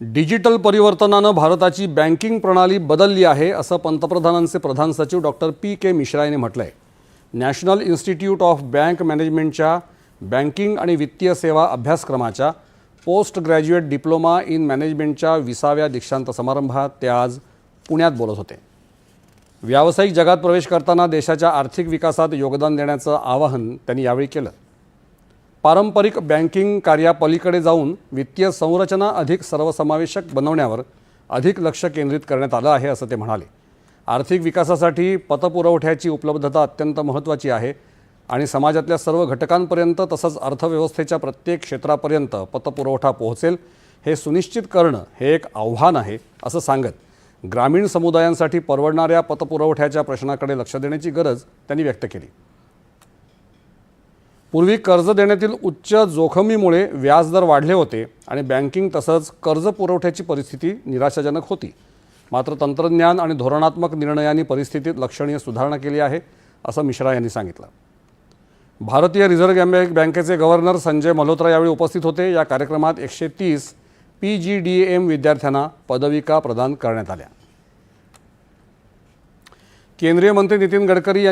Digital परिवर्तनानं भारताची banking प्रणाली बदलली आहे असं पंतप्रधानांचे प्रधान सचिव डॉक्टर पी.के. मिश्रा यांनी म्हटलं आहे. नॅशनल इन्स्टिट्यूट ऑफ बँक मॅनेजमेंटच्या बँकिंग आणि वित्तीय सेवा अभ्यासक्रमाच्या पोस्ट ग्रॅज्युएट डिप्लोमा इन मॅनेजमेंटच्या 20व्या दीक्षांत समारंभात ते आज पुण्यात बोलत होते. व्यावसायिक जगात प्रवेश करताना देशाच्या आर्थिक विकासात योगदान देण्याचं आवाहन त्यांनी यावेळी केलं. पारंपरिक बँकिंग कार्यापलीकडे जाऊन वित्तीय संरचना अधिक सर्वसमावेशक बनवण्यावर अधिक लक्ष केंद्रित करण्यात आलं आहे असं ते म्हणाले. आर्थिक विकासासाठी पतपुरवठ्याची उपलब्धता अत्यंत महत्त्वाची आहे आणि समाजातल्या सर्व घटकांपर्यंत तसंच अर्थव्यवस्थेच्या प्रत्येक क्षेत्रापर्यंत पतपुरवठा पोहोचेल हे सुनिश्चित करणं हे एक आव्हान आहे असं सांगत ग्रामीण समुदायांसाठी परवडणाऱ्या पतपुरवठ्याच्या प्रश्नाकडे लक्ष देण्याची गरज त्यांनी व्यक्त केली. पूर्वी कर्ज देण्यातील उच्च जोखमीमुळे व्याजदर वाढले होते आणि बँकिंग तसंच कर्ज पुरवठ्याची परिस्थिती निराशाजनक होती. मात्र तंत्रज्ञान आणि धोरणात्मक निर्णयांनी परिस्थितीत लक्षणीय सुधारणा केली आहे असं मिश्रा यांनी सांगितलं. भारतीय रिझर्व्ह बँकेचे गव्हर्नर संजय मल्होत्रा यावेळी उपस्थित होते. या कार्यक्रमात 130 PGDM विद्यार्थ्यांना पदविका प्रदान करण्यात आल्या. केंद्रीय मंत्री नितीन गडकरी यांनी